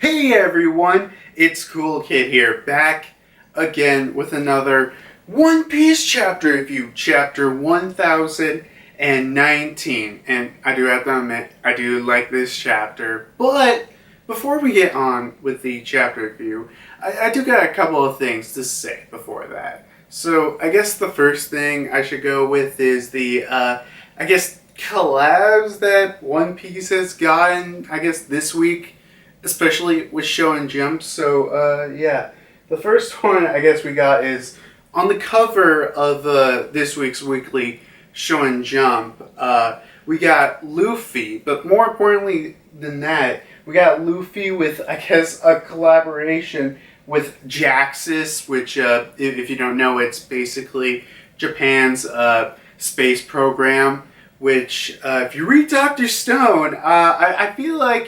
Hey everyone, it's Cool Kid here, back again with another One Piece chapter review, chapter 1019. And I do have to admit, I do like this chapter, but before we get on with the chapter review, I do got a couple of things to say before that. So I guess the first thing I should go with is the, collabs that One Piece has gotten, this week, especially with Shonen Jump. So, the first one I guess we got is on the cover of this week's weekly Shonen Jump. We got Luffy, but more importantly than that, we got Luffy with, I guess, a collaboration with Jaxus, which, if you don't know, it's basically Japan's space program. Which, if you read Dr. Stone, I feel like,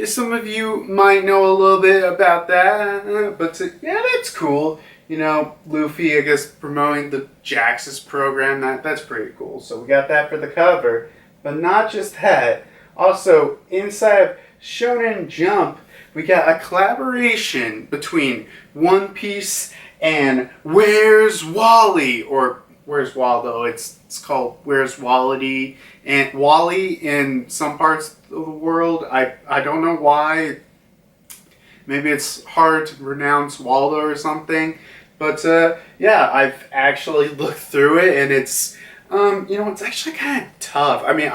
some of you might know a little bit about that, but that's cool. Luffy, I guess, promoting the Jaxus program, that's pretty cool. So we got that for the cover, but not just that. Also, inside of Shonen Jump, we got a collaboration between One Piece and Where's Wally, or Where's Waldo? It's called Where's Wally, and Wally in some parts of the world. I don't know why. Maybe it's hard to pronounce Waldo or something. But I've actually looked through it, and it's it's actually kind of tough. I mean,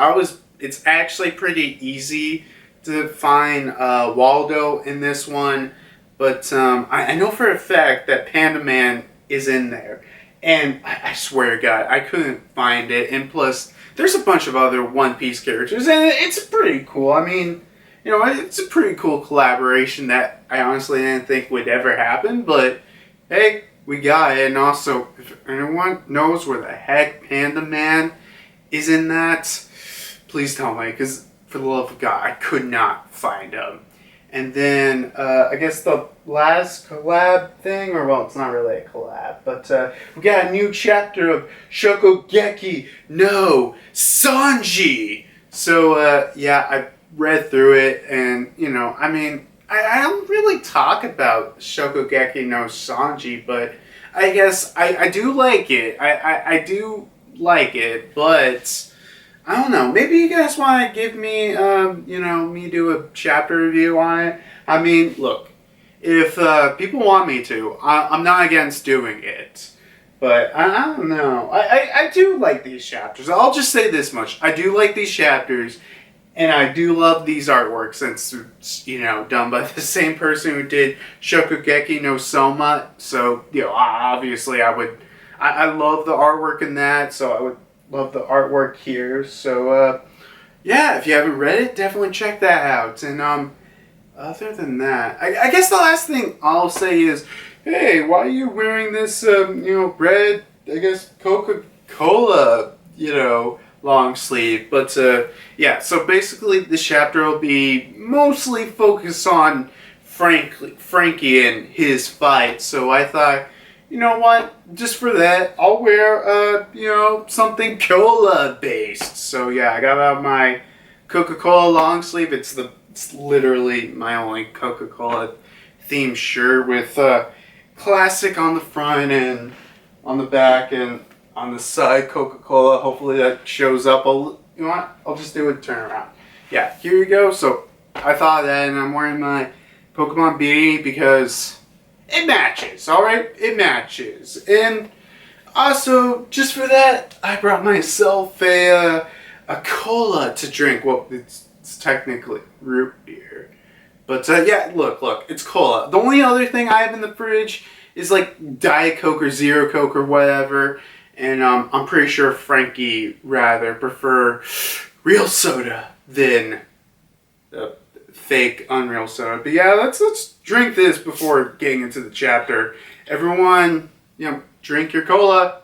it's actually pretty easy to find Waldo in this one, but I know for a fact that Panda Man is in there. And I swear to God, I couldn't find it. And plus, there's a bunch of other One Piece characters, and it's pretty cool. I mean, it's a pretty cool collaboration that I honestly didn't think would ever happen. But, hey, we got it. And also, if anyone knows where the heck Panda Man is in that, please tell me. Because, for the love of God, I could not find him. And then, I guess the last collab thing, it's not really a collab, but we got a new chapter of Shokugeki no Sanji. So, I read through it, and, I don't really talk about Shokugeki no Sanji, but I guess I do like it. I do like it, but I don't know. Maybe you guys want to give me, me do a chapter review on it. I mean, look, if people want me to, I'm not against doing it. But I don't know. I do like these chapters. I'll just say this much. I do like these chapters, and I do love these artworks since it's, done by the same person who did Shokugeki no Soma. So, obviously I love the artwork in that, so I would love the artwork here. So, if you haven't read it, definitely check that out. And, other than that, I guess the last thing I'll say is, hey, why are you wearing this, red, Coca-Cola, long sleeve? But, so basically this chapter will be mostly focused on Franky and his fight. So I thought, you know what? Just for that, I'll wear, something cola based. So I got out my Coca-Cola long sleeve. It's literally my only Coca-Cola themed shirt with classic on the front and on the back and on the side Coca-Cola. Hopefully that shows up. You know what? I'll just do a turnaround. Yeah, here you go. So I thought of that, and I'm wearing my Pokemon beanie because it matches, alright? It matches. And also, just for that, I brought myself a cola to drink. Well, it's technically root beer. But, look, it's cola. The only other thing I have in the fridge is, Diet Coke or Zero Coke or whatever. And I'm pretty sure Franky rather prefer real soda than fake unreal soda. But let's drink this before getting into the chapter. Everyone, drink your cola.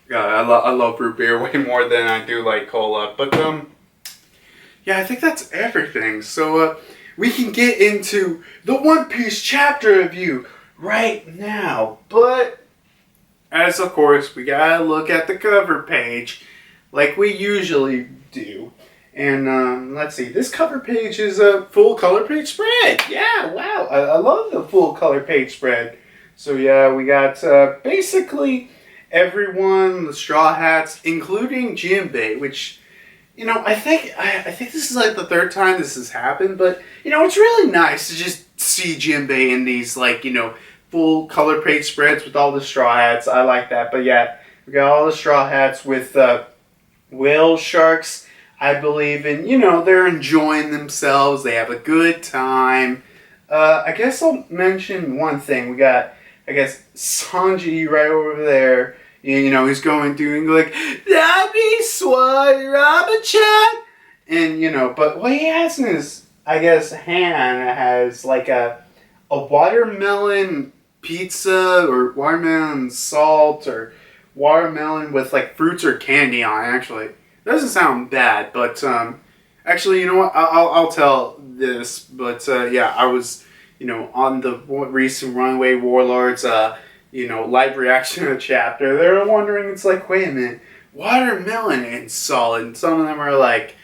God, I love root beer way more than I do like cola. But I think that's everything. So we can get into the One Piece chapter review right now. But as of course, we gotta look at the cover page like we usually And let's see, this cover page is a full color page spread. Yeah, wow, I love the full color page spread. So yeah, we got basically everyone, the Straw Hats, including Jinbei, which, I think this is like the third time this has happened, but it's really nice to just see Jinbei in these full color page spreads with all the Straw Hats. I like that. But yeah, we got all the Straw Hats with whale sharks, I believe, and they're enjoying themselves. They have a good time. I guess I'll mention one thing. We got, I guess, Sanji right over there. He's doing like, Dabi Swai Rabbit-chan. And, but what he has in his, I guess, hand has like a watermelon pizza or watermelon salt or watermelon with like fruits or candy on it, actually. Doesn't sound bad, but actually, you know what? I'll tell this, but yeah, I was, on the recent Runaway Warlords, live reaction chapter. They were wondering, it's like, wait a minute, watermelon and salt, and some of them are like,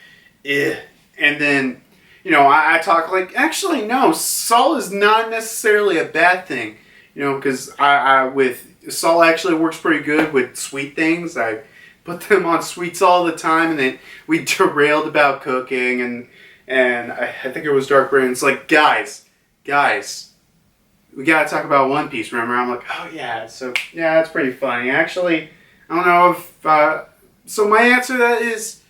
eh. And then, I talk like, actually, no, salt is not necessarily a bad thing, because I with salt actually works pretty good with sweet things. I put them on sweets all the time, and then we derailed about cooking, and I think it was Dark Brain. It's like, guys, we gotta talk about One Piece, remember? I'm like, oh yeah, so yeah, it's pretty funny. Actually, I don't know if, so my answer to that is,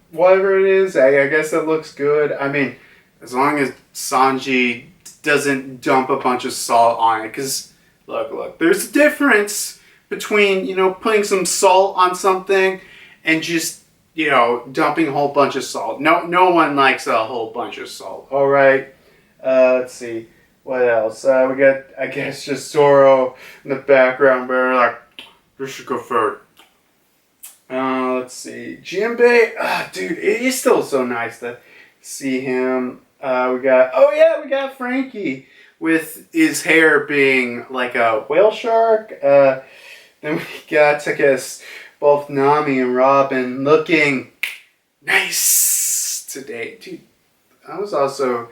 whatever it is, I guess it looks good. I mean, as long as Sanji doesn't dump a bunch of salt on it, because, look, there's a difference between, putting some salt on something and just, dumping a whole bunch of salt. No one likes a whole bunch of salt. All right. Let's see. What else? We got, I guess, just Zoro in the background, but like, this should go first. Let's see. Jinbei, dude, it is still so nice to see him. We got Franky with his hair being like a whale shark. Then we got, I guess, both Nami and Robin looking nice today. Dude, I was also,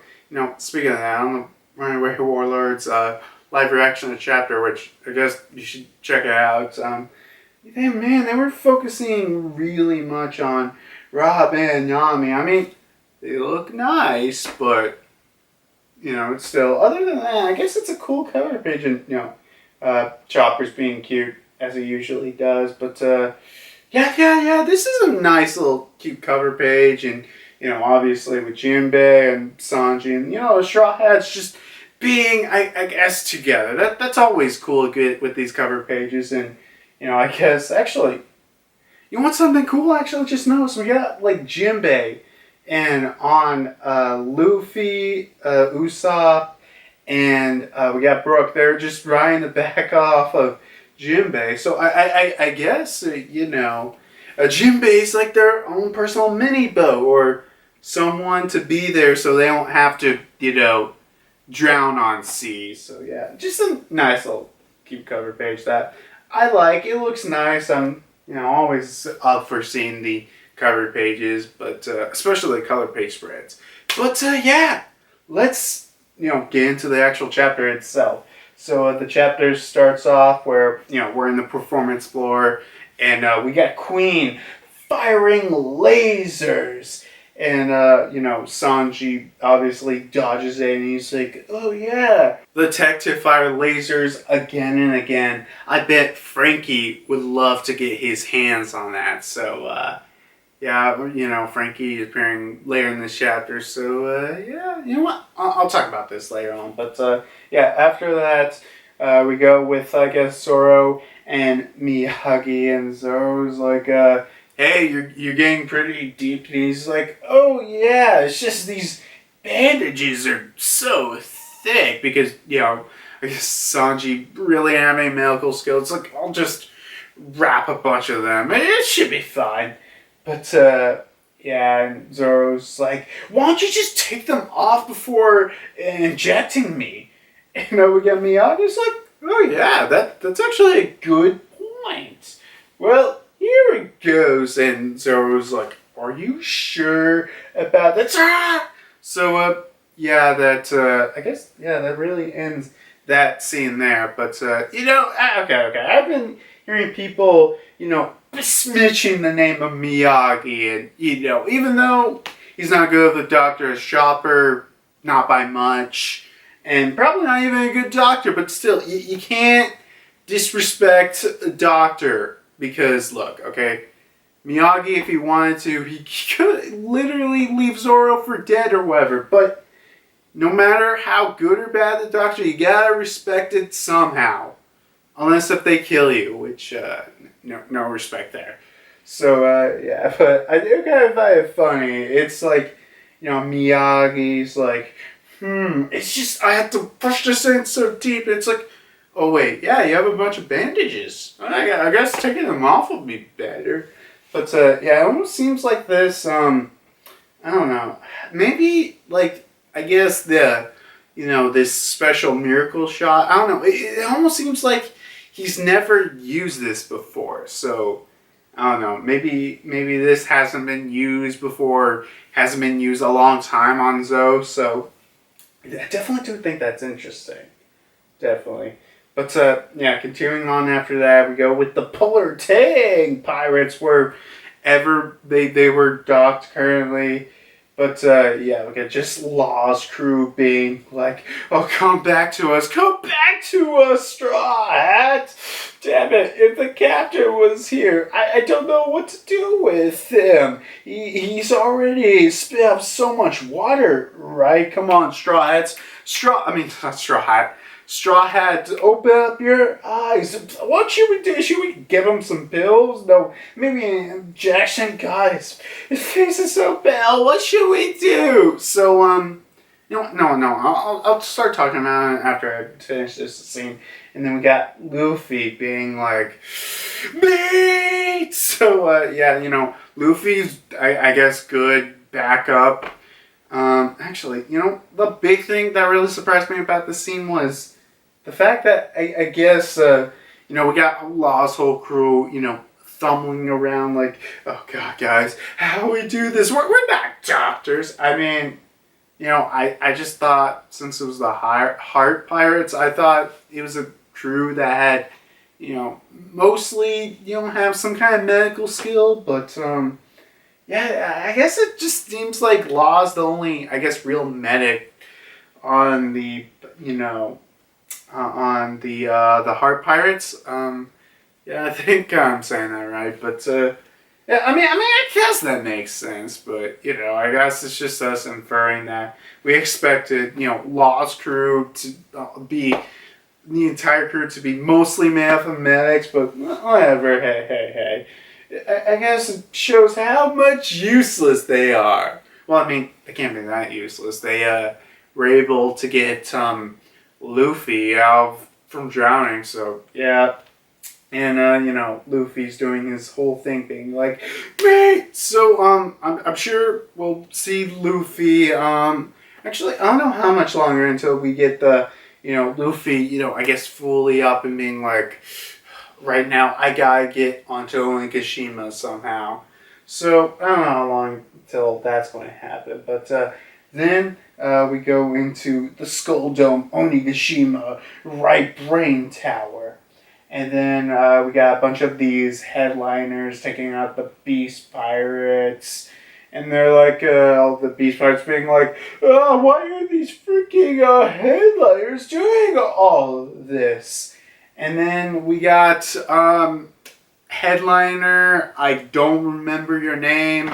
speaking of that, on the Runaway Warlords live reaction chapter, which I guess you should check it out. They were focusing really much on Robin and Nami. I mean, they look nice, but, it's still, other than that, I guess it's a cool cover page, and, Chopper's being cute, as he usually does, but, yeah, this is a nice little cute cover page, and, obviously with Jinbei and Sanji, and, the Straw Hats just being, I guess, together. That's always cool with these cover pages, and, I guess, actually, you want something cool? Actually, just notice we got, like, Jinbei, and on Luffy, Usopp, and we got Brook. They're just riding the back off of Jinbei. So I guess, Jinbei's like their own personal mini boat, or someone to be there so they don't have to, drown on sea. So yeah, just a nice little cute cover page that I like. It looks nice. I'm, always up for seeing the cover pages, but especially the color page spreads. But yeah, let's get into the actual chapter itself. So the chapter starts off where we're in the performance floor, and we got Queen firing lasers, and Sanji obviously dodges it, and he's like, oh yeah, the tech to fire lasers again and again. I bet Franky would love to get his hands on that. So yeah, Franky is appearing later in this chapter, so yeah, you know what, I'll talk about this later on, but yeah, after that, we go with, I guess, Zoro and Miyagi, and Zoro's like, hey, you're getting pretty deep, and he's like, oh yeah, it's just these bandages are so thick, because, I guess Sanji really have any medical skills. It's like, I'll just wrap a bunch of them, it should be fine. But, yeah, and Zoro's like, why don't you just take them off before injecting me? And we get Miyagi's like, oh yeah, that's actually a good point. Well, here it goes. And Zoro's like, are you sure about that? So, yeah, that, I guess, yeah, that really ends that scene there. But, okay. I've been hearing people, besmirching the name of Miyagi. And, even though he's not good of a doctor as Chopper, not by much, and probably not even a good doctor, but still, you can't disrespect a doctor because, look, okay, Miyagi, if he wanted to, he could literally leave Zoro for dead or whatever, but no matter how good or bad the doctor, you gotta respect it somehow. Unless if they kill you, which, no respect there. So, yeah, but I do kind of find it funny. It's like, Miyagi's like, it's just, I have to push this in so deep. It's like, oh wait, yeah, you have a bunch of bandages. I guess taking them off would be better. But, yeah, it almost seems like this, I don't know, maybe, like, I guess this special miracle shot, I don't know, it almost seems like he's never used this before, so, I don't know, maybe this hasn't been used before, hasn't been used a long time on Zoe, so, I definitely do think that's interesting, definitely. But, yeah, continuing on after that, we go with the Polar Tang Pirates, wherever they were docked currently. But, yeah, we got just Law's crew being like, oh, come back to us, Straw Hat! Damn it, if the captain was here, I don't know what to do with him. He's already spit out so much water, right? Come on, Straw Hats. Not Straw Hat. Straw Hat, open up your eyes. What should we do? Should we give him some pills? No, maybe an injection? God, his face is so pale. What should we do? So, no. I'll start talking about it after I finish this scene. And then we got Luffy being like, mate! So, yeah, Luffy's, I guess, good backup. Actually, the big thing that really surprised me about this scene was the fact that I guess, we got Law's whole crew, thumbling around like, oh God, guys, how do we do this? We're not doctors. I mean, I just thought since it was the Heart Pirates, I thought it was a crew that had, mostly, have some kind of medical skill, but, yeah, I guess it just seems like Law's the only, I guess, real medic on the, on the Heart Pirates. Yeah, I think I'm saying that right, but, yeah, I guess that makes sense, but, I guess it's just us inferring that we expected, Law's crew to be, the entire crew to be mostly mathematics, but whatever, hey. I guess it shows how much useless they are. Well, they can't be that useless. They were able to get Luffy out from drowning, so yeah. And Luffy's doing his whole thing, being like, mate. So I'm sure we'll see Luffy. Actually, I don't know how much longer until we get the Luffy. I guess fully up and being like, right now, I gotta get onto Onigashima somehow. So, I don't know how long until that's going to happen. But then we go into the Skull Dome Onigashima Right Brain Tower. And then we got a bunch of these headliners taking out the Beast Pirates. And they're like, all the Beast Pirates being like, oh, why are these freaking headliners doing all of this? And then we got headliner, I don't remember your name,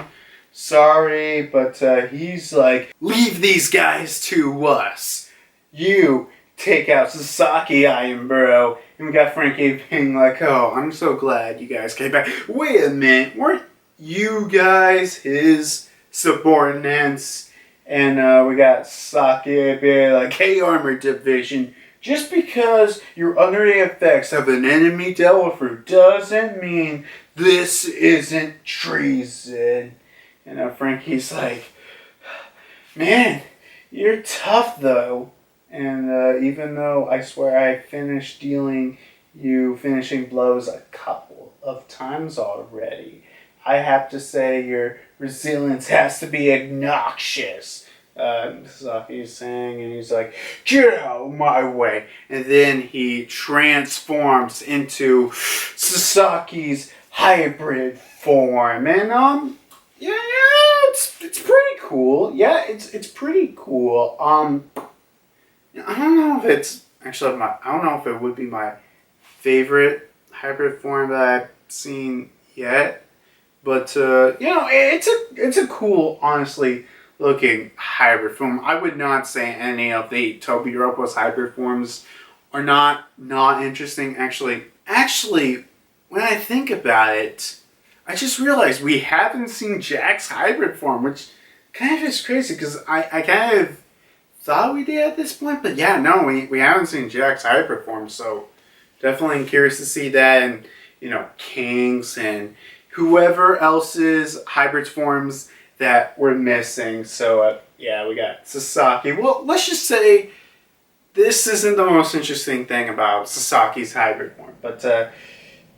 sorry, but he's like, leave these guys to us. You take out Sasaki, Iron Bro. And we got Franky being like, oh, I'm so glad you guys came back. Wait a minute, weren't you guys his subordinates? And we got Saki being like, hey, Armored Division, just because you're under the effects of an enemy devil fruit doesn't mean this isn't treason. And Franky's like, man, you're tough though. And even though I swear I finished dealing you finishing blows a couple of times already, I have to say your resilience has to be obnoxious. Sasaki is saying, and he's like, get out of my way. And then he transforms into Sasaki's hybrid form. And, yeah, it's pretty cool. Yeah, it's pretty cool. I don't know if it's, actually, I don't know if it would be my favorite hybrid form that I've seen yet. But, it's a cool, honestly, looking hybrid form. I would not say any of the Tobiropo's hybrid forms are not interesting. Actually, when I think about it, I just realized we haven't seen Jack's hybrid form, which kind of is crazy because I kind of thought we did at this point. But yeah, no, we haven't seen Jack's hybrid form, so definitely curious to see that. And, King's and whoever else's hybrid forms that we're missing. So, yeah, we got Sasaki. Well, let's just say this isn't the most interesting thing about Sasaki's hybrid form. But,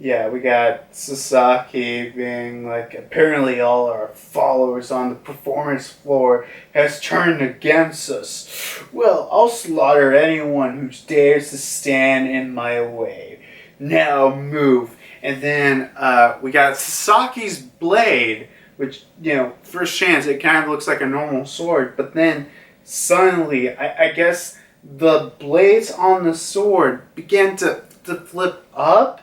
yeah, we got Sasaki being like, apparently all our followers on the performance floor has turned against us. Well, I'll slaughter anyone who dares to stand in my way. Now move. And then we got Sasaki's blade, which, first chance, it kind of looks like a normal sword. But then suddenly, I guess the blades on the sword began to flip up.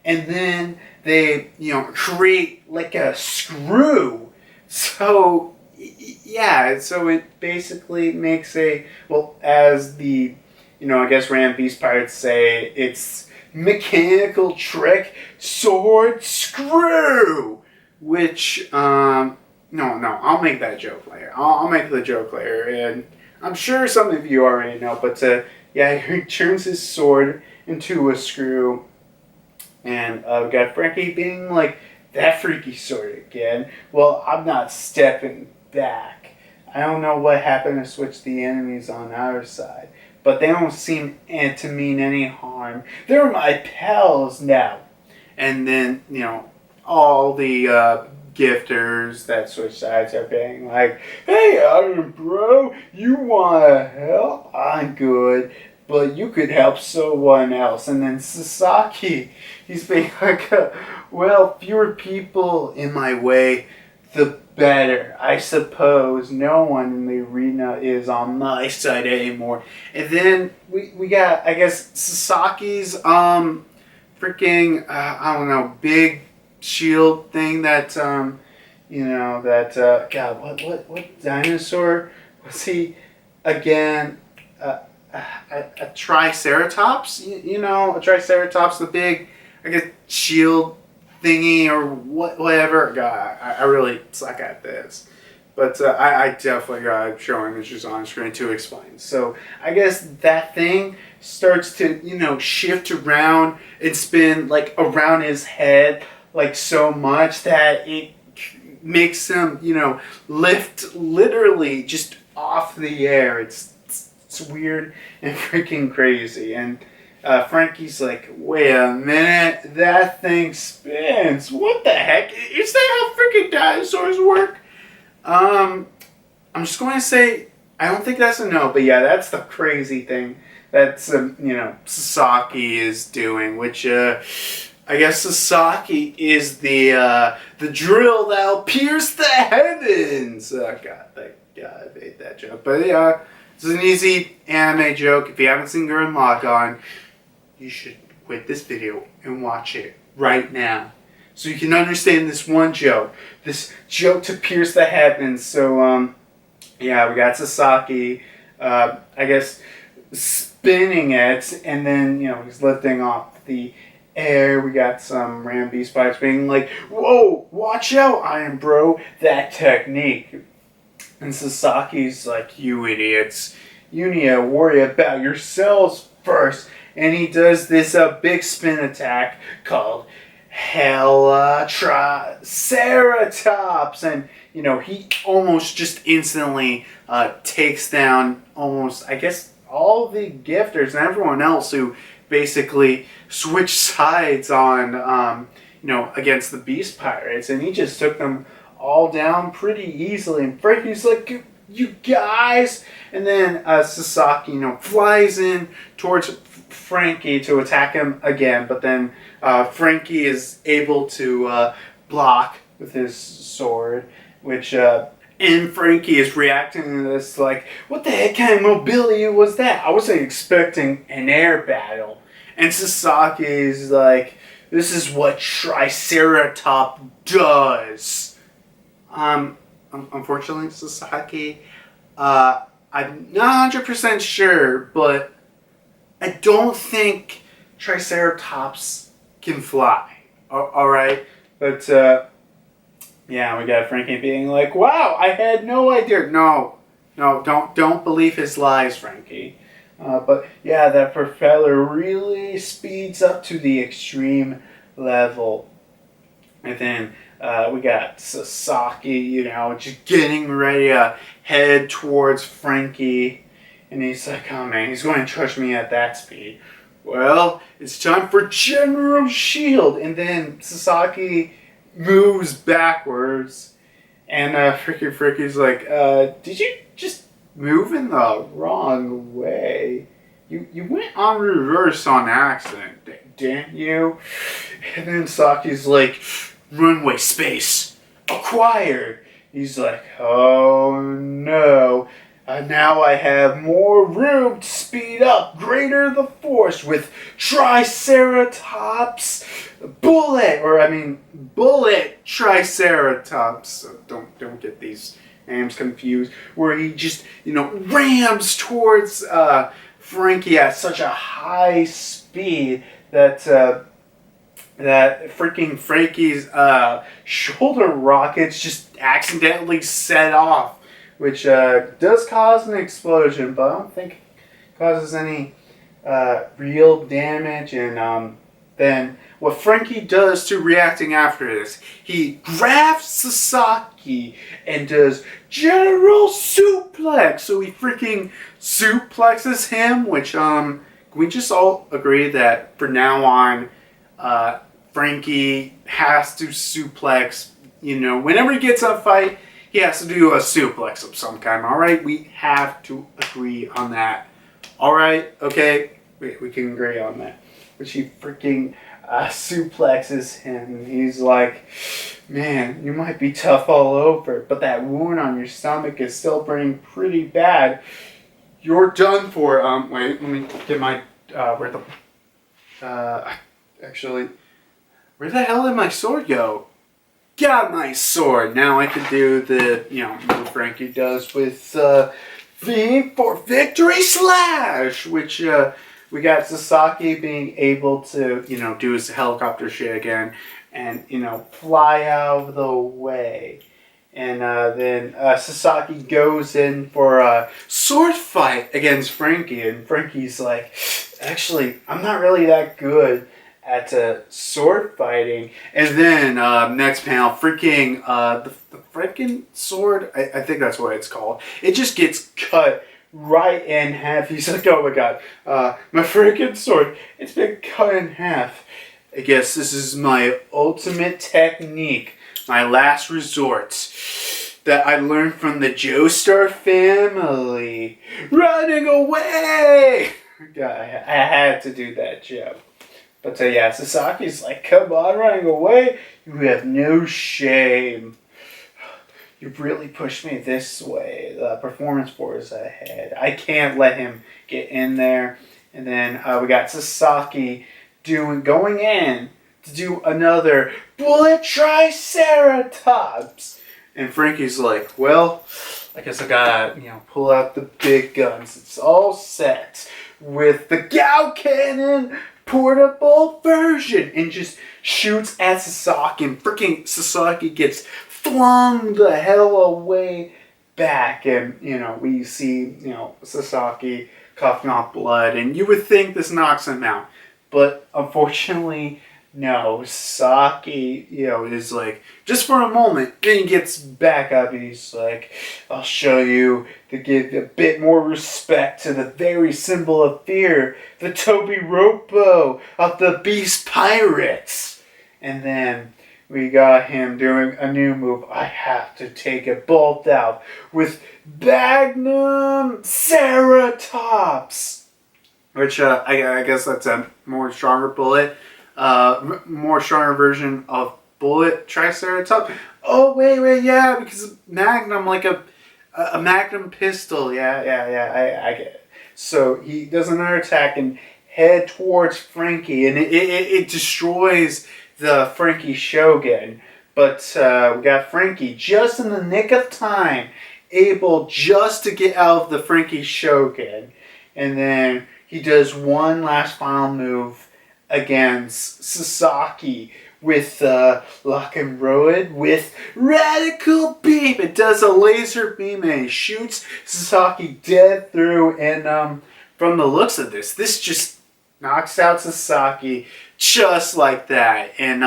And then they, create like a screw. So, yeah, so it basically makes as the, I guess Ram Beast Pirates say, it's mechanical trick sword screw. Which, no, I'll make that joke later. I'll make the joke later. And I'm sure some of you already know, but, yeah, he turns his sword into a screw. And we got Franky being like, that freaky sword again. Well, I'm not stepping back. I don't know what happened to switch the enemies on our side, but they don't seem to mean any harm. They're my pals now. And then, all the gifters that switch sides are being like, hey, Iron Bro, you wanna help? I'm good. But you could help someone else. And then Sasaki, he's being like, well, fewer people in my way, the better. I suppose no one in the arena is on my side anymore. And then we got, I guess, Sasaki's freaking, I don't know, big shield thing that, God, what dinosaur was he again? A Triceratops, a Triceratops, the big, I guess, shield thingy or whatever. God, I really suck at this. But I definitely got to show images on screen to explain. So I guess that thing starts to, shift around and spin, like, around his head, like, so much that it makes him, lift literally just off the air. It's weird and freaking crazy. And Franky's like, wait a minute, that thing spins. What the heck? Is that how freaking dinosaurs work? I'm just going to say, I don't think that's a no, but yeah, that's the crazy thing that, Sasaki is doing, which, I guess Sasaki is the drill that'll pierce the heavens. God, I hate that joke. But yeah, it's an easy anime joke. If you haven't seen Gurren Lagann, you should quit this video and watch it right now, so you can understand this one joke. This joke to pierce the heavens. So, yeah, we got Sasaki, I guess, spinning it, and then, he's lifting off the air. We got some Ram Beast Pirates being like, whoa, watch out, Iron Bro, that technique. And Sasaki's like, you idiots, you need to worry about yourselves first. And he does this big spin attack called Triceratops. And, he almost just instantly takes down almost, I guess, all the gifters and everyone else who basically switch sides on, against the Beast Pirates, and he just took them all down pretty easily. And Franky's like, you guys, and then Sasaki, flies in towards Franky to attack him again, but then Franky is able to block with his sword, which and Franky is reacting to this like, what the heck kind of mobility was that? I wasn't expecting an air battle. And Sasaki is like, this is what Triceratops does. Unfortunately, Sasaki, I'm not 100% sure, but I don't think Triceratops can fly. Alright? But, yeah, we got Franky being like, wow, I had no idea. No, don't believe his lies, Franky. But yeah, that propeller really speeds up to the extreme level. And then we got Sasaki, just getting ready to head towards Franky. And he's like, oh man, he's going to touch me at that speed. Well, it's time for General Shield. And then Sasaki moves backwards. And Franky's like, did you just move in the wrong way? You went on reverse on accident, didn't you? And then Saki's like, runway space acquired. He's like, oh no. Now I have more room to speed up. Greater the force with Triceratops Bullet Triceratops. So don't get these names confused. Where he just, rams towards Franky at such a high speed that freaking Franky's shoulder rockets just accidentally set off. Which does cause an explosion, but I don't think it causes any real damage. And then what Franky does to reacting after this, he grabs Sasaki and does General Suplex. So he freaking suplexes him, which can we just all agree that for now on, Franky has to suplex, whenever he gets a fight, he has to do a suplex of some kind, alright? We have to agree on that. Alright? Okay? We can agree on that. But she freaking suplexes him. He's like, man, you might be tough all over, but that wound on your stomach is still burning pretty bad. You're done for. Wait, let me get my, actually, where the hell did my sword go? Got my sword. Now I can do the, move Franky does with V for Victory Slash, which we got Sasaki being able to, do his helicopter shit again and, fly out of the way. And then Sasaki goes in for a sword fight against Franky, and Franky's like, actually, I'm not really that good at sword fighting. And then next panel, freaking the freaking sword, I think that's what it's called, it just gets cut right in half. He's like, oh my god, my freaking sword, it's been cut in half. I guess this is my ultimate technique, my last resort that I learned from the Joestar family. Running away! God, I had to do that joke. But yeah, Sasaki's like, come on, running away? You have no shame. You've really pushed me this way. The performance board is ahead. I can't let him get in there. And then we got Sasaki going in to do another Bullet Triceratops. And Franky's like, well, I guess I gotta, pull out the big guns. It's all set with the Gao Cannon portable version, and just shoots at Sasaki, and freaking Sasaki gets flung the hell away back, and we see Sasaki coughing off blood, and you would think this knocks him out, but unfortunately no. Sasaki is like, just for a moment, then he gets back up and he's like, I'll show you, to give a bit more respect to the very symbol of fear, the Toby Ropo of the Beast Pirates. And then we got him doing a new move. I have to take it bolt out with Magnum Ceratops. Which I guess that's a more stronger bullet. More stronger version of bullet Triceratops. Oh, wait, yeah, because Magnum, like a Magnum pistol. Yeah, I get it. So he does another attack and head towards Franky, and it destroys the Franky Shogun. But we got Franky just in the nick of time, able just to get out of the Franky Shogun. And then he does one last final move against Sasaki with Lock and Road with Radical Beam. It does a laser beam and it shoots Sasaki dead through. And from the looks of this just knocks out Sasaki just like that. And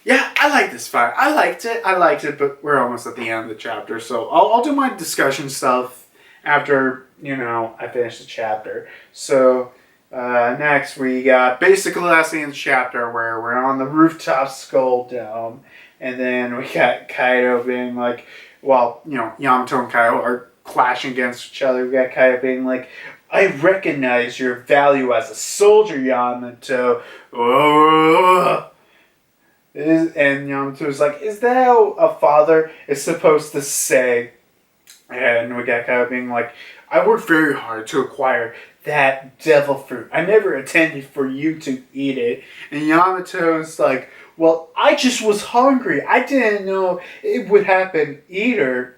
yeah, I like this fight. I liked it, but we're almost at the end of the chapter, so I'll do my discussion stuff after, I finish the chapter. So next we got basically the last thing in the chapter where we're on the rooftop Skull Dome, and then we got Kaido being like, well, Yamato and Kaido are clashing against each other. We got Kaido being like, I recognize your value as a soldier, Yamato. Oh. And Yamato's like, is that how a father is supposed to say? And we got Kaido being like, I worked very hard to acquire that devil fruit. I never intended for you to eat it. And Yamato's like, well, I just was hungry. I didn't know it would happen either.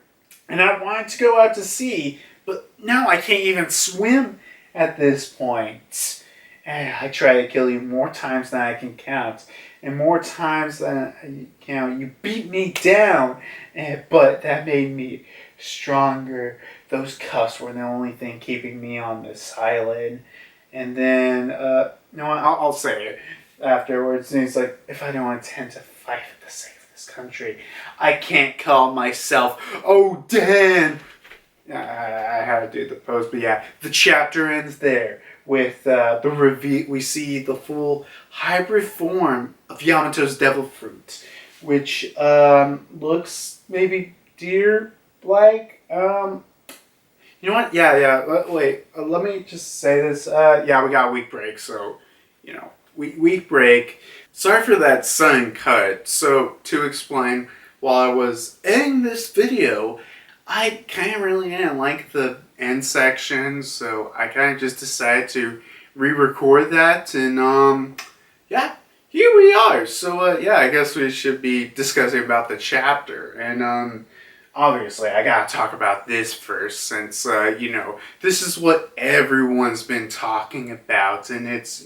And I wanted to go out to sea. But now I can't even swim at this point. And I try to kill you more times than I can count. And more times than you count. You beat me down. But that made me stronger. Those cuffs were the only thing keeping me on this island. And then, I'll say it afterwards. And he's like, if I don't intend to fight for the sake of this country, I can't call myself Odin. I had to do the pose, but yeah, the chapter ends there with the reveal. We see the full hybrid form of Yamato's devil fruit, which looks maybe deer-like. You know what? Yeah. Wait, let me just say this. Yeah, we got a week break, so week break. Sorry for that sudden cut. So to explain, while I was editing this video, I kind of really didn't like the end section, so I kind of just decided to re-record that, and yeah, here we are. So yeah, I guess we should be discussing about the chapter, and obviously I gotta talk about this first, since this is what everyone's been talking about, and it's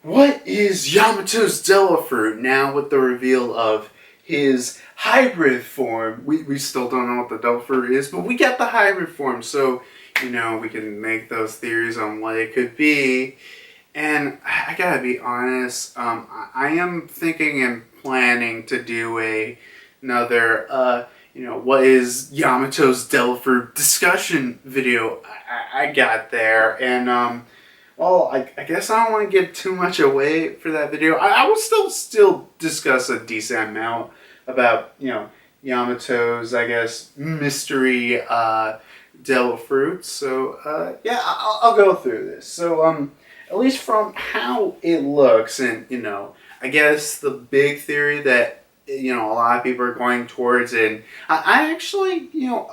what is Yamato's devil fruit now with the reveal of his hybrid form. We still don't know what the devil fruit is, but we get the hybrid form, so we can make those theories on what it could be. And I gotta be honest, I am thinking and planning to do another what is Yamato's devil fruit discussion video. I got there, and well, I guess I don't want to give too much away for that video. I will still discuss a decent amount about, Yamato's, I guess, mystery devil fruit. So, yeah, I'll go through this. So, at least from how it looks, and, I guess the big theory that, a lot of people are going towards, and I actually,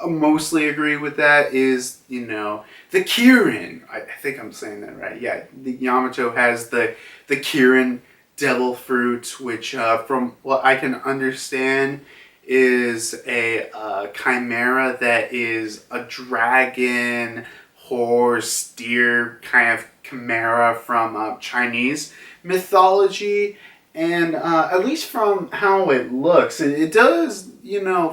mostly agree with that, is, the Kirin. I think I'm saying that right. Yeah, the Yamato has the Kirin devil fruit, which from what I can understand is a chimera that is a dragon, horse, deer kind of chimera from Chinese mythology. And at least from how it looks, it does,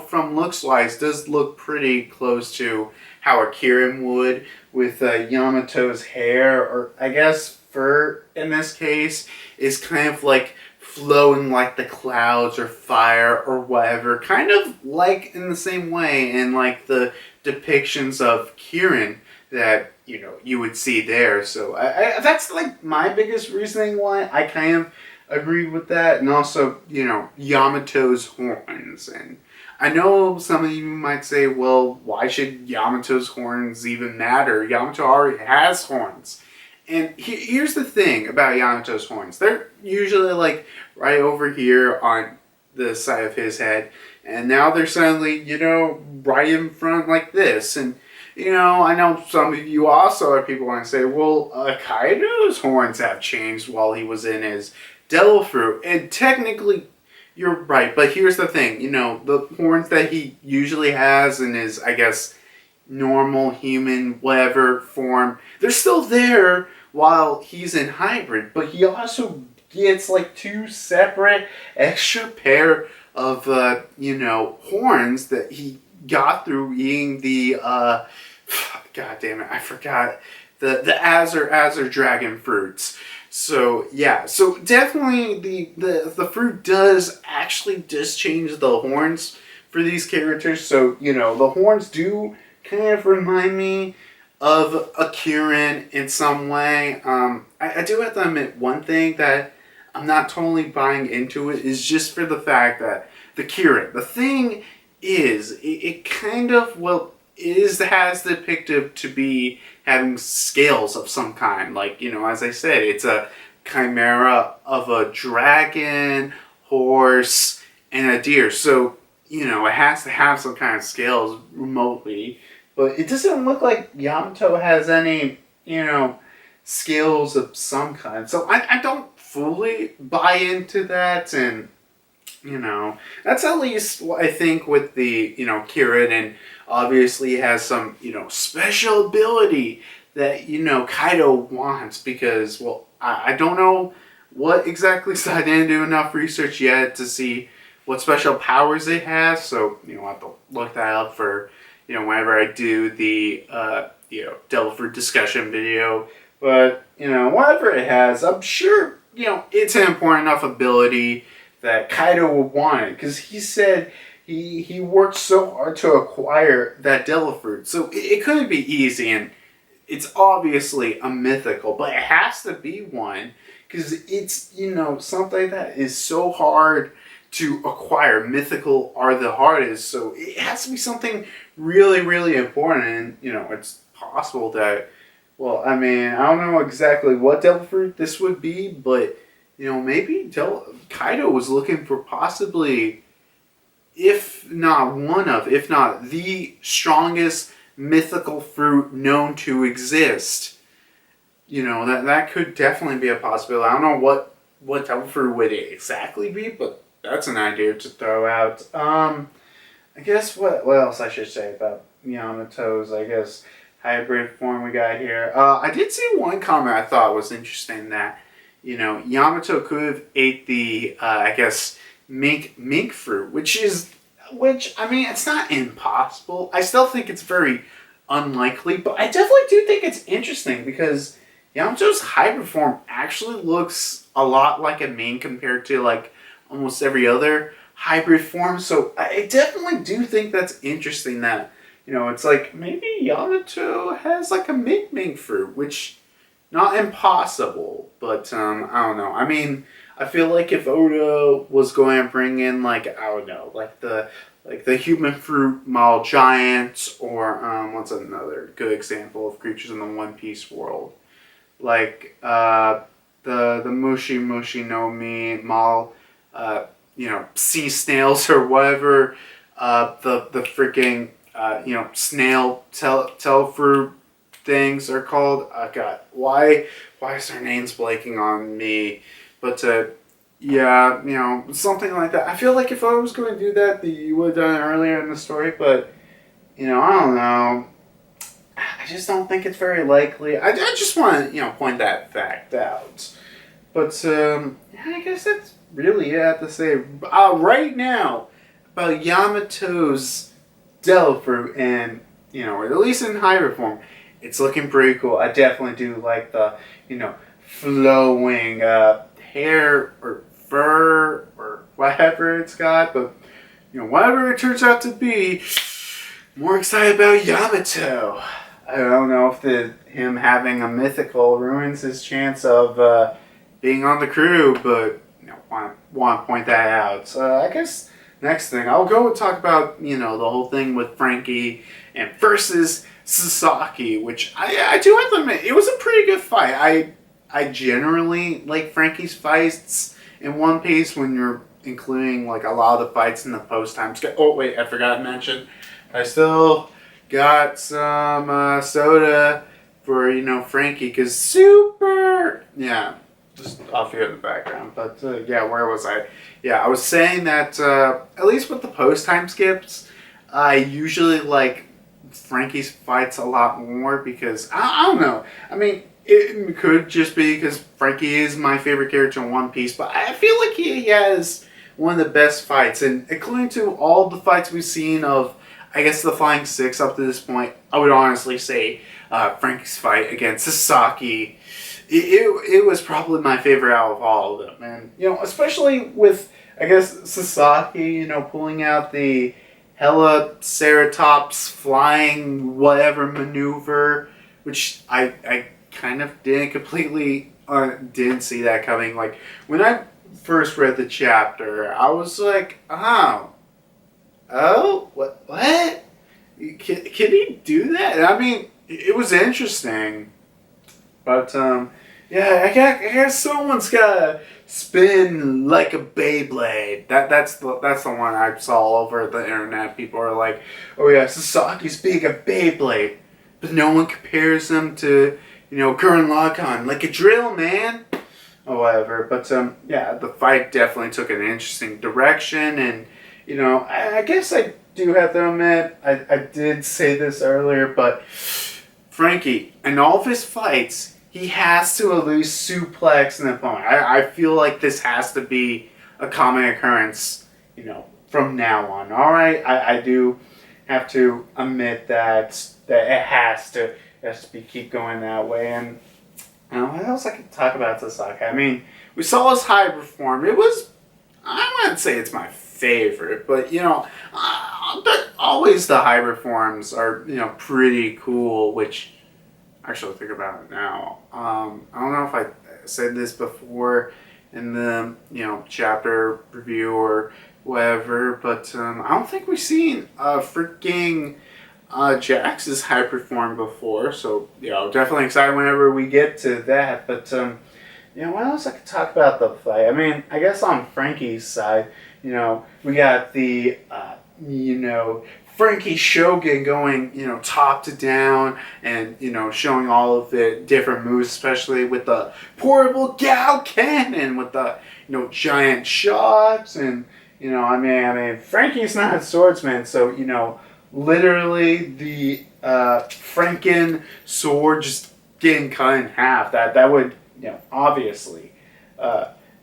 from looks-wise, does look pretty close to how a Kirin would, with Yamato's hair, or I guess fur in this case, is kind of like flowing like the clouds or fire or whatever, kind of like in the same way in like the depictions of Kirin that you would see there. So that's like my biggest reasoning why I kind of agree with that. And also, Yamato's horns. And I know some of you might say, well, why should Yamato's horns even matter? Yamato already has horns. And here's the thing about Yamato's horns. They're usually like right over here on the side of his head. And now they're suddenly, right in front like this. And, I know some of you also are people want to say, well, Kaido's horns have changed while he was in his devil fruit. And technically, you're right. But here's the thing, the horns that he usually has in his, I guess, normal human whatever form, they're still there while he's in hybrid. But he also gets like 2 separate extra pair of horns that he got through eating the god damn it, I forgot the Azure dragon fruits. So yeah, so definitely the fruit does actually just change the horns for these characters. So the horns do kind of remind me of a Kirin in some way. I do have to admit one thing that I'm not totally buying into it is just for the fact that the Kirin, the thing is, it kind of, has depicted to be having scales of some kind. Like, as I said, it's a chimera of a dragon, horse, and a deer. So, it has to have some kind of scales remotely. But it doesn't look like Yamato has any, scales of some kind. So I don't fully buy into that, and that's at least what I think with the Kirin, and obviously he has some special ability that Kaido wants, because I don't know what exactly, so I didn't do enough research yet to see what special powers it has, so I'll have to look that up for whenever I do the Devil Fruit discussion video. But whatever it has, I'm sure it's an important enough ability that Kaido would want it, because he said he worked so hard to acquire that Devil Fruit. So it couldn't be easy, and it's obviously a mythical, but it has to be one, because it's, something that is so hard to acquire. Mythical are the hardest, so it has to be something really, really important, and, it's possible that, I don't know exactly what Devil Fruit this would be, but maybe Kaido was looking for possibly, if not the strongest mythical fruit known to exist. That could definitely be a possibility. I don't know what Devil Fruit would it exactly be, but that's an idea to throw out. I guess what else I should say about Yamato's, I guess, hybrid form we got here. I did see one comment I thought was interesting, that Yamato could have ate the, I guess, mink fruit, which it's not impossible. I still think it's very unlikely, but I definitely do think it's interesting, because Yamato's hybrid form actually looks a lot like a mink compared to like almost every other hybrid form. So I definitely do think that's interesting that, it's like maybe Yamato has like a mink fruit, which not impossible, but I don't know. I feel like if Oda was going to bring in like, I don't know, like the human fruit Mall Giants, or what's another good example of creatures in the One Piece world? Like the Mushi Mushi no Mi Mall, sea snails or whatever, the freaking snail tell fruit things are called. God, why is their names blanking on me? But yeah, something like that. I feel like if I was going to do that, you would have done it earlier in the story, but I don't know. I just don't think it's very likely. I just want to point that fact out. But I guess that's really it I have to say right now about Yamato's Devil Fruit, and at least in hybrid form, it's looking pretty cool. I definitely do like the flowing hair or fur or whatever it's got, but whatever it turns out to be, more excited about Yamato. I don't know if him having a mythical ruins his chance of being on the crew, but want to point that out. I guess next thing I'll go and talk about the whole thing with Franky and versus Sasaki, which I do have to admit it was a pretty good fight. I generally like Franky's fights in One Piece when you're including like a lot of the fights in the post time. Oh wait, I forgot to mention. I still got some soda for Franky because super just off here in the background. But yeah, where was I? Yeah, I was saying that at least with the post time skips, I usually like Franky's fights a lot more because I don't know. I mean, it could just be because Franky is my favorite character in One Piece, but I feel like he has one of the best fights, and including to all the fights we've seen of, I guess, the Flying Six up to this point, I would honestly say Franky's fight against Sasaki, it was probably my favorite out of all of them. And, especially with, I guess, Sasaki, pulling out the hella Ceratops flying whatever maneuver, which I kind of didn't see that coming. Like, when I first read the chapter, I was like, what? Can he do that? I mean, it was interesting, but yeah, I guess someone's gotta spin like a Beyblade. That's the one I saw all over the internet. People are like, oh yeah, Sasaki's being a Beyblade, but no one compares him to Gurren Lagann like a drill, man. Or whatever. But yeah, the fight definitely took an interesting direction, and I guess I do have to admit, I did say this earlier, but Franky, in all of his fights, he has to at least suplex an opponent. I feel like this has to be a common occurrence, from now on. All right, I do have to admit that it has to keep going that way. And what else I could talk about Sasaki? I mean, we saw his hybrid form. It was, I wouldn't say it's my favorite, but always the hybrid forms are pretty cool. Which, actually, think about it now. I don't know if I said this before in the chapter review or whatever, but I don't think we've seen freaking Jax's hybrid form before, so definitely excited whenever we get to that. But what else I could talk about the fight? I mean, I guess on Franky's side, we got the Franky Shogun going top to down and showing all of the different moves, especially with the portable Gal cannon with the giant shots. And I mean Franky's not a swordsman, so literally the Franken sword just getting cut in half. That would obviously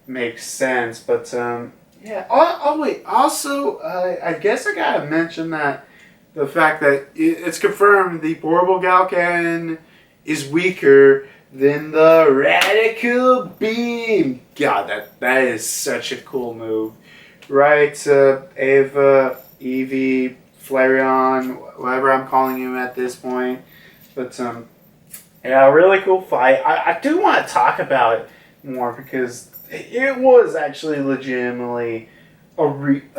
make sense. But yeah. Oh wait. Also, I guess I gotta mention that the fact that it's confirmed the portable Gal cannon is weaker than the radical beam. God, that is such a cool move, right? Eva, Evie, Flareon, whatever I'm calling him at this point. But yeah, really cool fight. I do want to talk about it more because it was actually legitimately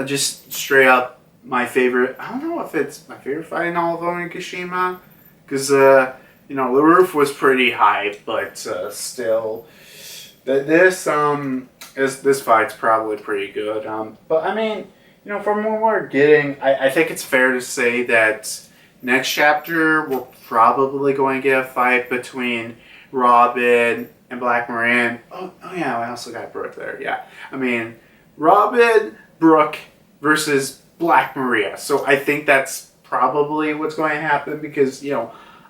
just straight up my favorite. I don't know if it's my favorite fight in all of Onigashima, because the roof was pretty hype, but still, this fight's probably pretty good. But I mean, from what we're getting, I think it's fair to say that next chapter we're probably going to get a fight between Robin and Black Maria. Oh yeah, I also got Brooke there. Yeah, I mean Robin, Brooke versus Black Maria. So I think that's probably what's going to happen because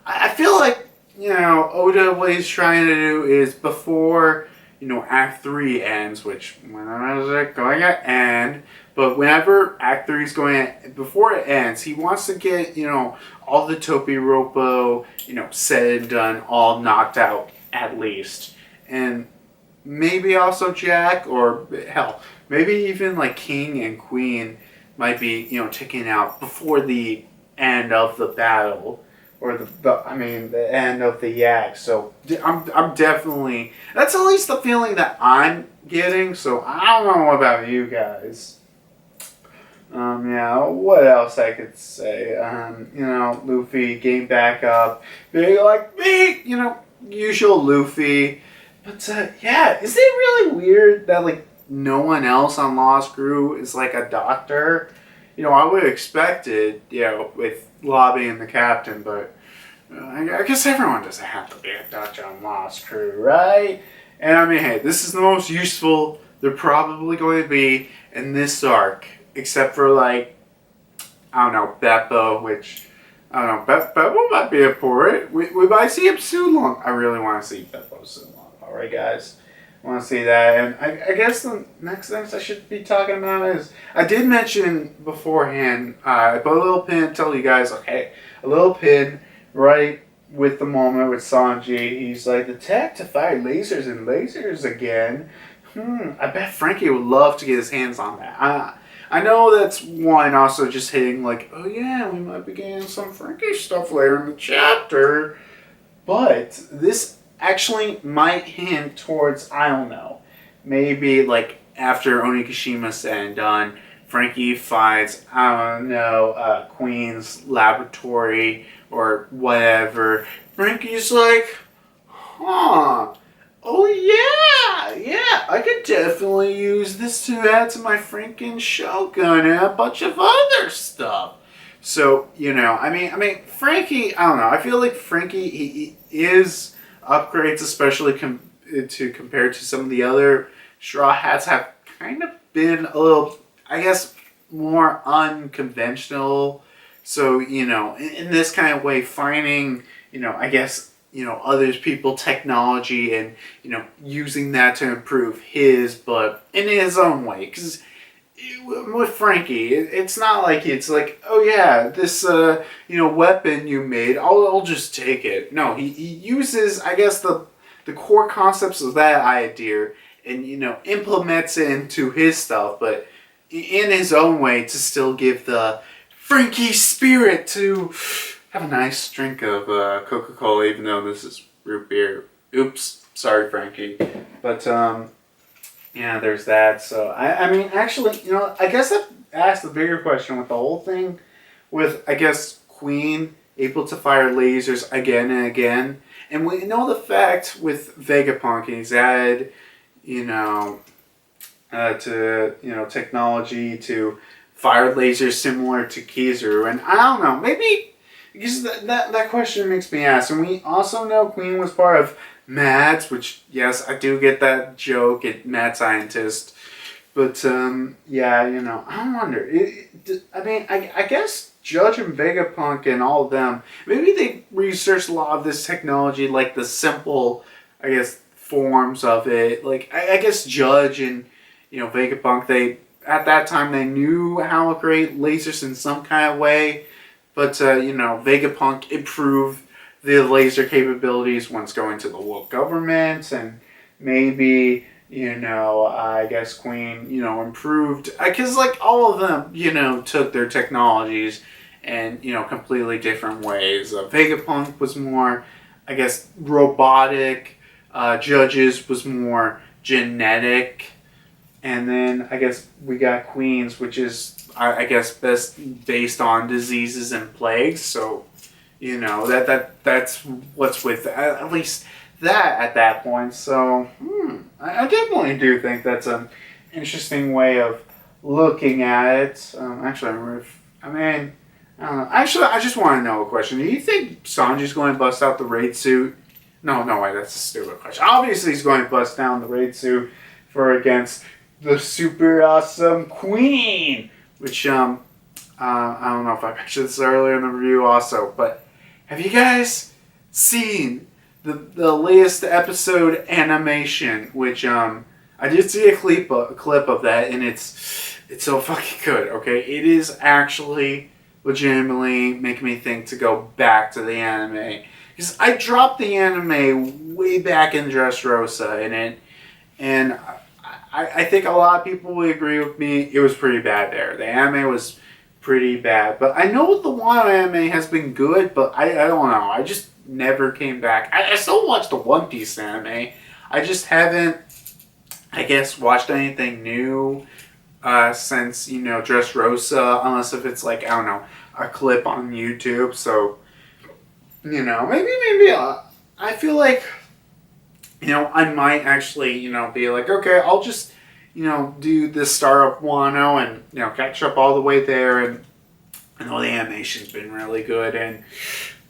I feel like Oda, what he's trying to do is before Act 3 ends, which when is it going to end? But whenever Act 3 is before it ends, he wants to get all the Topiropo said and done, all knocked out at least, and maybe also Jack, or hell, maybe even like King and Queen might be taken out before the end of the battle. or the end of the yak. So I'm definitely, that's at least the feeling that I'm getting. So I don't know about you guys. Yeah, what else I could say? Luffy game back up, being like me, usual Luffy. But yeah, is it really weird that like no one else on Lost Crew is like a doctor? I would expect it, with Lobby and the captain, but I guess everyone doesn't have to be a doctor on Lost Crew, right? And I mean, hey, this is the most useful they're probably going to be in this arc, except for like, I don't know, Beppo, which, I don't know, Beppo might be a port. We might see him soon long. I really want to see Beppo soon long. Alright, guys. I want to see that. And I guess the next things I should be talking about is, I did mention beforehand, I put a little pin, tell you guys, okay, a little pin right with the moment with Sanji. He's like, the tech to fire lasers and lasers again. I bet Franky would love to get his hands on that. I know that's one also just hitting like, oh yeah, we might be getting some Franky stuff later in the chapter. But this actually might hint towards, I don't know, maybe like after Onigashima said and done, Franky finds, I don't know, Queen's laboratory or whatever. Franky's like, huh, oh yeah, I could definitely use this to add to my Franken Shogun and a bunch of other stuff. So, I mean, Franky, I don't know, I feel like Franky, he is upgrades, especially compared to some of the other Straw Hats, have kind of been a little, I guess, more unconventional. So, in this kind of way, finding, I guess, others people technology and, using that to improve his, but in his own way. Because with Franky, it's not like it's like, oh yeah, this weapon you made, I'll just take it. No, he uses, I guess, the core concepts of that idea and implements it into his stuff, but in his own way to still give the Franky spirit to have a nice drink of Coca-Cola, even though this is root beer. Oops, sorry, Franky. But yeah, there's that. So, I mean, actually, I guess I asked the bigger question with the whole thing with, I guess, Queen able to fire lasers again and again. And we know the fact with Vegapunk, he's added, technology to fire lasers similar to Kizaru. And I don't know, maybe, because that question makes me ask. And we also know Queen was part of Mads, which, yes, I do get that joke at Mad Scientist. But, yeah, I wonder. I guess Judge and Vegapunk and all of them, maybe they researched a lot of this technology, like the simple, I guess, forms of it. Like, I guess Judge and, Vegapunk, at that time, they knew how to create lasers in some kind of way. But, Vegapunk improved the laser capabilities once going to the world government, and maybe, I guess Queen, improved, because like all of them, took their technologies in, completely different ways. Vegapunk was more, I guess, robotic, Judges was more genetic, and then I guess we got Queen's, which is, I guess, best based on diseases and plagues, so that's what's with at least that at that point. So I definitely do think that's an interesting way of looking at it. Actually, I don't know. Actually, I just want to know a question. Do you think Sanji's going to bust out the raid suit? No way, that's a stupid question. Obviously, he's going to bust down the raid suit against the super awesome Queen, which I don't know if I mentioned this earlier in the review also, but have you guys seen the latest episode animation? Which I did see a clip of that, and it's so fucking good. Okay, it is actually legitimately making me think to go back to the anime, because I dropped the anime way back in Dressrosa, and I think a lot of people would agree with me. It was pretty bad there. The anime was pretty bad. But I know the Wano anime has been good, but I don't know. I just never came back. I still watch the One Piece anime. I just haven't, I guess, watched anything new since, Dressrosa, unless if it's like, I don't know, a clip on YouTube. So, maybe I feel like, I might actually, be like, okay, I'll just, do the Star of Wano and, catch up all the way there. And I know the animation's been really good. And,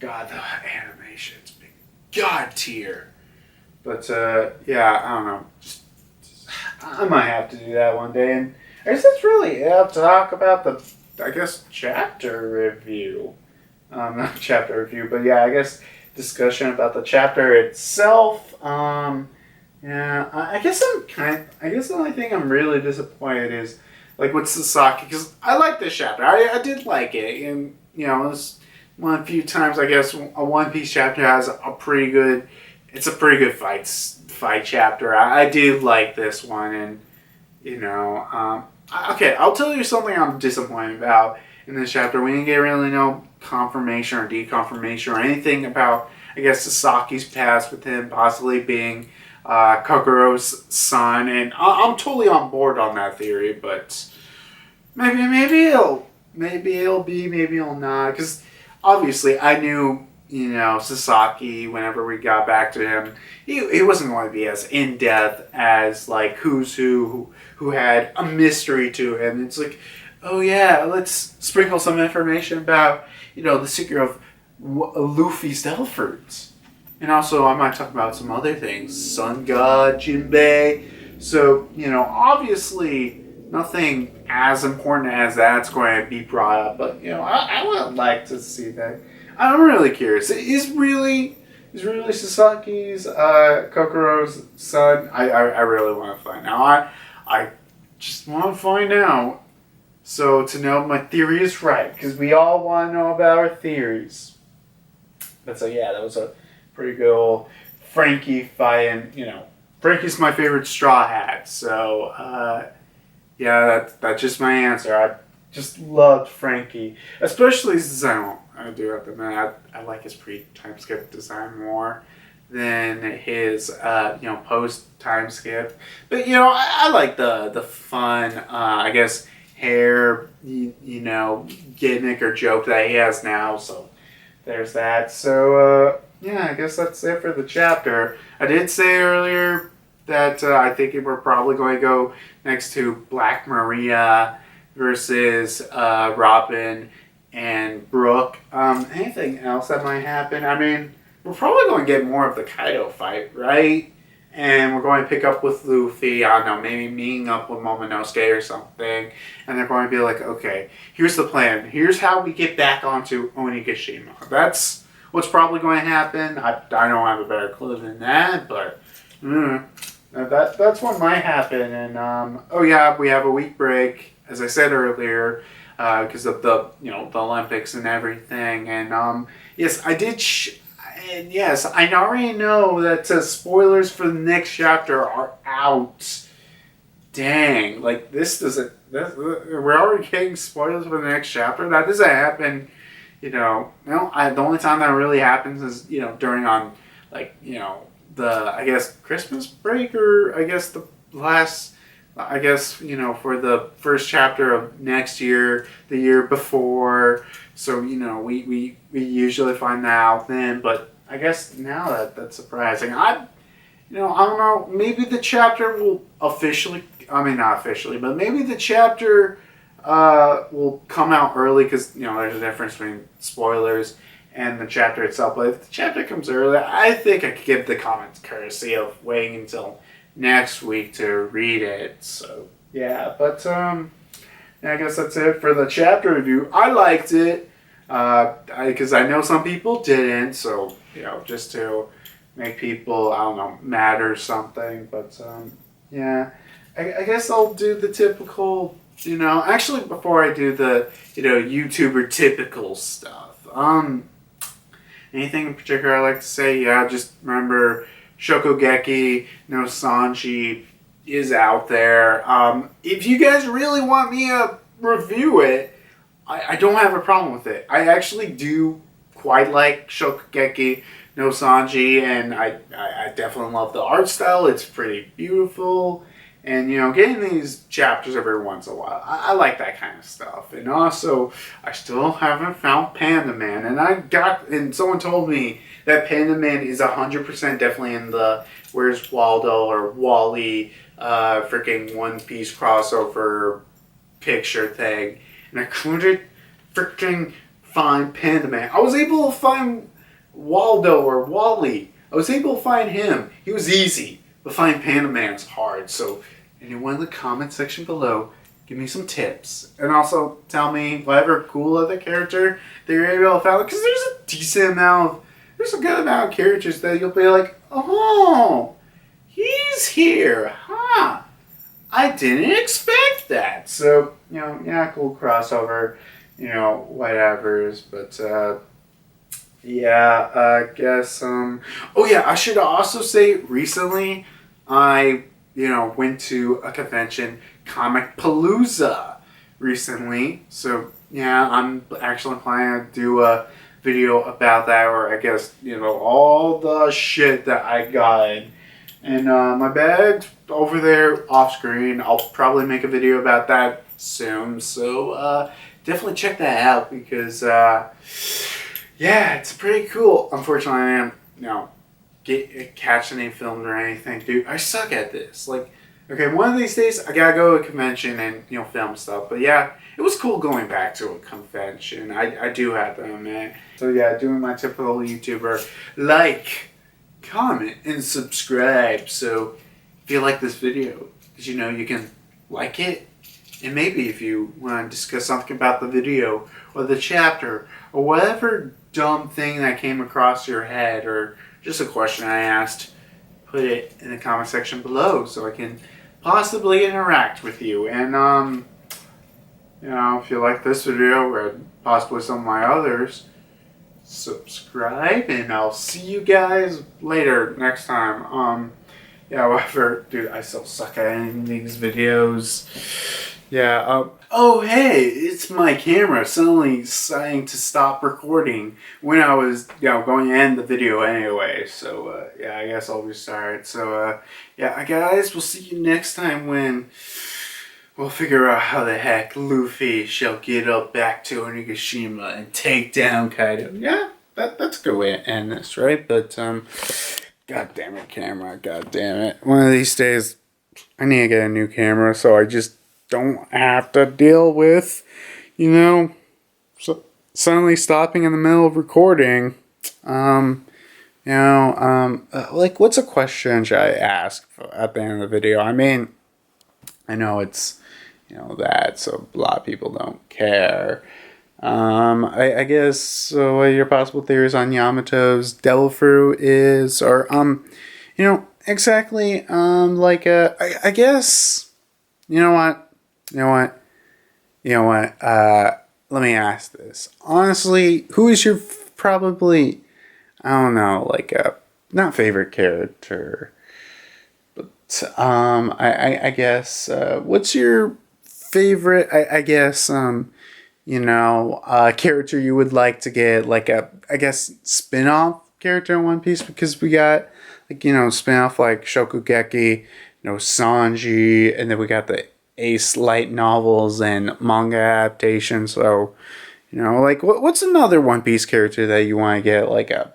God, the animation's been God tier. But, yeah, I don't know. I might have to do that one day. And I guess that's really it to talk about the, chapter review. Not chapter review, but yeah, I guess discussion about the chapter itself. Yeah, I guess the only thing I'm really disappointed is, like, with Sasaki, because I like this chapter. I did like it, and, it was one of the few times, I guess, a One Piece chapter has a pretty good fight chapter. I did like this one, and, okay, I'll tell you something I'm disappointed about in this chapter. We didn't get really no confirmation or deconfirmation or anything about, I guess, Sasaki's past with him possibly being Kokoro's son, and I'm totally on board on that theory, but maybe it'll be, maybe it'll not, because obviously I knew, Sasaki, whenever we got back to him, he wasn't going to be as in-depth as, like, who's who had a mystery to him. It's like, oh yeah, let's sprinkle some information about, the secret of Luffy's devil fruits. And also, I might talk about some other things. Sun God, Jinbei. So, obviously, nothing as important as that's going to be brought up. But, I would like to see that. I'm really curious. Is really Sasaki's Kokoro's son? I really want to find out. I just want to find out. So to know my theory is right, because we all want to know about our theories. But so yeah, that was a pretty good old Franky fight, and Franky's my favorite Straw Hat. So yeah, that's just my answer. I just loved Franky, especially since I do have to admit, I like his pre-time skip design more than his post time skip. But I like the fun I guess hair gimmick or joke that he has now. So there's that. So yeah, I guess that's it for the chapter. I did say earlier that I think we're probably going to go next to Black Maria versus Robin and Brooke. Anything else that might happen? I mean, we're probably going to get more of the Kaido fight, right? And we're going to pick up with Luffy. I don't know, maybe meeting up with Momonosuke or something. And they're going to be like, okay, here's the plan. Here's how we get back onto Onigashima. That's what's probably going to happen. I don't have a better clue than that, but that's what might happen. And oh yeah, we have a week break, as I said earlier, because of the the Olympics and everything. And yes, I did. And yes, I already know that spoilers for the next chapter are out. Dang, like this doesn't. We're already getting spoilers for the next chapter. That doesn't happen. The only time that really happens is during on the I guess Christmas break, or I guess the last. I guess, for the first chapter of next year, the year before. So, we usually find that out then. But I guess now that's surprising. I don't know. Maybe the chapter will officially, not officially, but maybe the chapter will come out early because, there's a difference between spoilers and the chapter itself. But if the chapter comes early, I think I could give the comments courtesy of waiting until next week to read it. So yeah, but I guess that's it for the chapter review. I liked it because I know some people didn't, so just to make people, I don't know, mad or something. But yeah, I guess I'll do the typical, actually before I do the YouTuber typical stuff, anything in particular I like to say? Yeah, just remember Shokugeki no Sanji is out there. If you guys really want me to review it, I don't have a problem with it. I actually do quite like Shokugeki no Sanji, and I definitely love the art style. It's pretty beautiful. And, getting these chapters every once in a while, I like that kind of stuff. And also, I still haven't found Panda Man. And someone told me that Panda Man is 100% definitely in the Where's Waldo or Wally freaking One Piece crossover picture thing. And I couldn't freaking find Panda Man. I was able to find Waldo or Wally. I was able to find him. He was easy. But find Panda Man's hard. So anyone in the comment section below, give me some tips. And also tell me whatever cool other character that you're able to find. Because there's a good amount of characters that you'll be like, oh, he's here. Huh. I didn't expect that. So, cool crossover, whatevers. But, yeah, I guess, oh yeah, I should also say recently I, went to a convention, Comic Palooza, recently. So, yeah, I'm actually planning to do a video about that, or I guess, all the shit that I got. And my bag's over there off screen. I'll probably make a video about that soon. So, definitely check that out because, yeah, it's pretty cool. Unfortunately, I didn't, catch any filmed or anything, dude. I suck at this. Like, okay, one of these days I gotta go to a convention and film stuff. But yeah, it was cool going back to a convention. I do have to admit. So yeah, doing my typical YouTuber, like, comment, and subscribe. So if you like this video, did you know you can like it? And maybe if you want to discuss something about the video or the chapter or whatever dumb thing that came across your head or just a question I asked, put it in the comment section below so I can possibly interact with you. And, if you like this video or possibly some of my others, subscribe and I'll see you guys later next time. Yeah, whatever. Dude, I still suck at editing these videos. Yeah, oh hey, it's my camera suddenly deciding to stop recording when I was, going to end the video anyway. So, yeah, I guess I'll restart. So, yeah, guys, we'll see you next time when we'll figure out how the heck Luffy shall get up back to Onigashima and take down Kaido. Yeah, that's a good way to end this, right? But, god damn it, camera, god damn it. One of these days, I need to get a new camera so I just don't have to deal with, suddenly stopping in the middle of recording. Like, what's a question should I ask at the end of the video? I mean, I know it's, that, so a lot of people don't care. I guess, what are your possible theories on Yamato's devil fruit is, or, exactly, I guess, let me ask this. Honestly, who is your probably, I don't know, not favorite character, but, I guess, what's your favorite, I guess, character you would like to get, I guess, spin-off character in One Piece? Because we got, spin-off like Shokugeki, Sanji, and then we got the Ace light novels and manga adaptations. So, what's another One Piece character that you want to get, a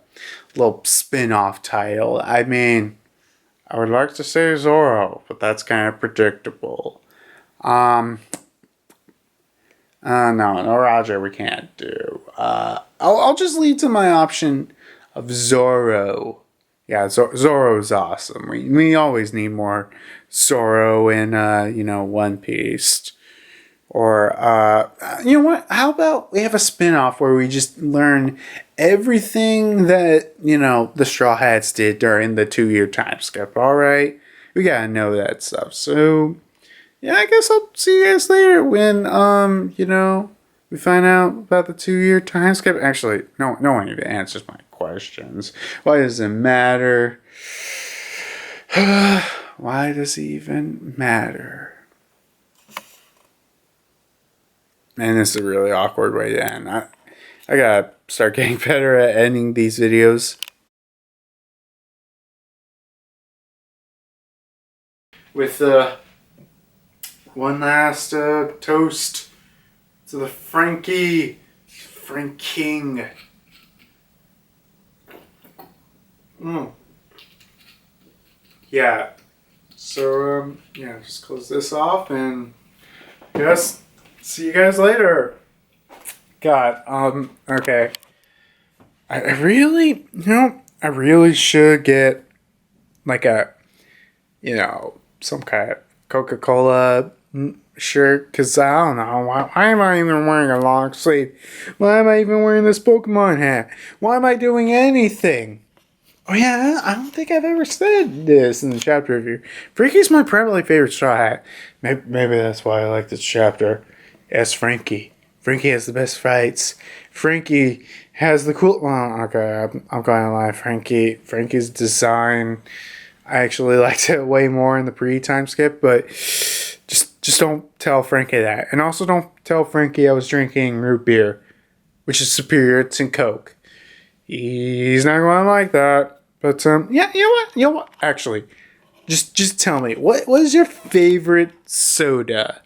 little spin-off title? I mean, I would like to say Zoro, but that's kind of predictable. No, Roger, we can't do. I'll just lead to my option of Zoro. Yeah, Zoro's awesome. We always need more Zoro in, One Piece. Or, what? How about we have a spin-off where we just learn everything that, the Straw Hats did during the 2-year time skip, alright? We gotta know that stuff. So, yeah, I guess I'll see you guys later when, we find out about the 2-year time skip. Actually, no one even answers my questions. Why does it matter? Why does it even matter? Man, this is a really awkward way to end. I gotta start getting better at ending these videos. With one last toast to the Franky Franking. Yeah. So yeah, just close this off and yes, see you guys later. God, okay. I really, I really should get like a, some kind of Coca-Cola shirt, because I don't know, why am I even wearing a long sleeve? Why am I even wearing this Pokemon hat? Why am I doing anything? Oh yeah, I don't think I've ever said this in the chapter review. Franky's my probably favorite Straw Hat. Maybe that's why I like this chapter. As Franky. Franky has the best fights. Franky has the cool... Well, okay, I'm going to lie. Franky's design, I actually liked it way more in the pre-time skip, but just don't tell Franky that. And also don't tell Franky I was drinking root beer, which is superior to Coke. He's not going to like that. But, yeah, you know what? Actually, just tell me, what is your favorite soda?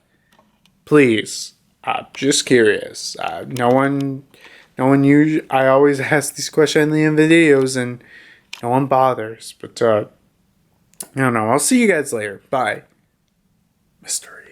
Please. I'm just curious. No one usually, I always ask these questions in the videos and no one bothers. But, I don't know. I'll see you guys later. Bye. Mystery.